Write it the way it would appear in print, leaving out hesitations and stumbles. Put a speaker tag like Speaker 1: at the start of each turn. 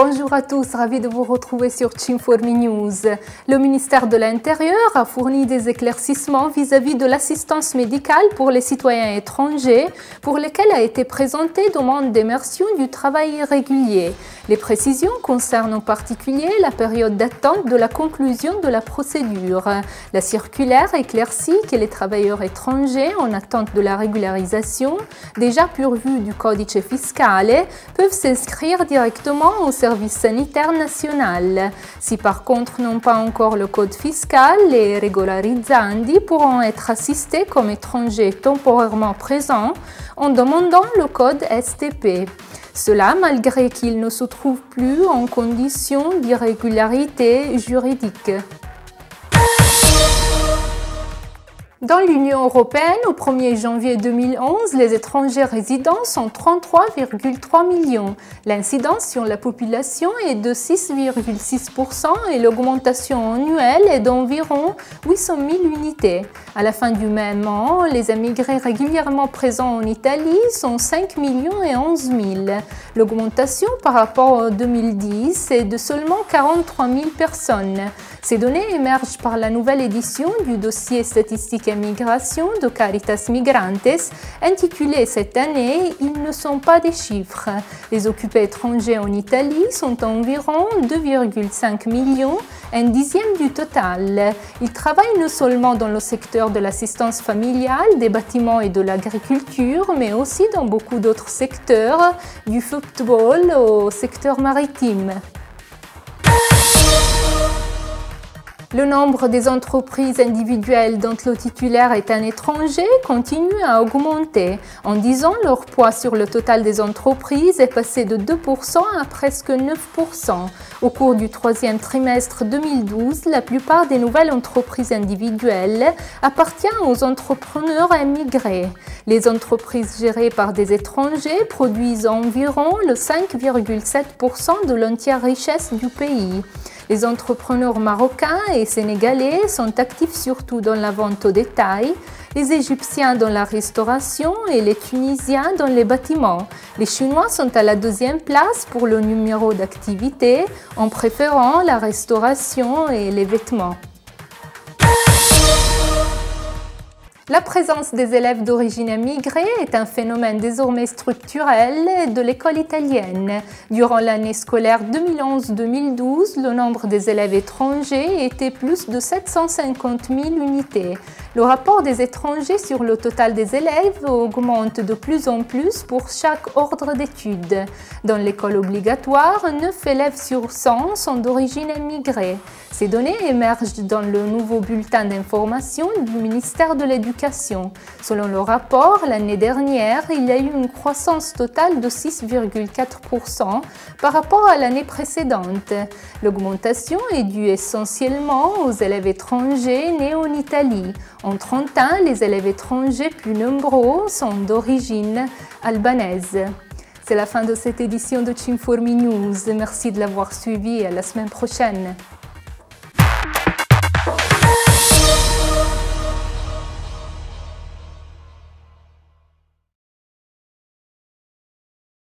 Speaker 1: Bonjour à tous, ravi de vous retrouver sur Chinformi News. Le ministère de l'Intérieur a fourni des éclaircissements vis-à-vis de l'assistance médicale pour les citoyens étrangers pour lesquels a été présentée demande d'immersion du travail irrégulier. Les précisions concernent en particulier la période d'attente de la conclusion de la procédure. La circulaire éclaircit que les travailleurs étrangers en attente de la régularisation, déjà pourvus du Codice Fiscale, peuvent s'inscrire directement au service sanitaire national. Si par contre n'ont pas encore le code fiscal, les régularizzandi pourront être assistés comme étrangers temporairement présents en demandant le code STP. Cela malgré qu'ils ne se trouvent plus en condition d'irrégularité juridique. Dans l'Union européenne, au 1er janvier 2011, les étrangers résidents sont 33,3 millions. L'incidence sur la population est de 6,6% et l'augmentation annuelle est d'environ 800 000 unités. À la fin du même an, les émigrés régulièrement présents en Italie sont 5 millions et 11 000. L'augmentation par rapport à 2010 est de seulement 43 000 personnes. Ces données émergent par la nouvelle édition du dossier statistique et migration de Caritas Migrantes, intitulé cette année « Ils ne sont pas des chiffres ». Les occupés étrangers en Italie sont environ 2,5 millions, un dixième du total. Ils travaillent non seulement dans le secteur de l'assistance familiale, des bâtiments et de l'agriculture, mais aussi dans beaucoup d'autres secteurs, du football au secteur maritime. Le nombre des entreprises individuelles dont le titulaire est un étranger continue à augmenter. En 10 ans, leur poids sur le total des entreprises est passé de 2% à presque 9%. Au cours du troisième trimestre 2012, la plupart des nouvelles entreprises individuelles appartiennent aux entrepreneurs immigrés. Les entreprises gérées par des étrangers produisent environ le 5,7% de l'entière richesse du pays. Les entrepreneurs marocains et sénégalais sont actifs surtout dans la vente au détail, les Égyptiens dans la restauration et les Tunisiens dans les bâtiments. Les Chinois sont à la deuxième place pour le numéro d'activité, en préférant la restauration et les vêtements. La présence des élèves d'origine immigrée est un phénomène désormais structurel de l'école italienne. Durant l'année scolaire 2011-2012, le nombre des élèves étrangers était plus de 750 000 unités. Le rapport des étrangers sur le total des élèves augmente de plus en plus pour chaque ordre d'études. Dans l'école obligatoire, 9 élèves sur 100 sont d'origine immigrée. Ces données émergent dans le nouveau bulletin d'information du ministère de l'Éducation. Selon le rapport, l'année dernière, il y a eu une croissance totale de 6,4% par rapport à l'année précédente. L'augmentation est due essentiellement aux élèves étrangers nés en Italie. En 30 ans, les élèves étrangers plus nombreux sont d'origine albanaise. C'est la fin de cette édition de Chinformi News. Merci de l'avoir suivi et à la semaine prochaine.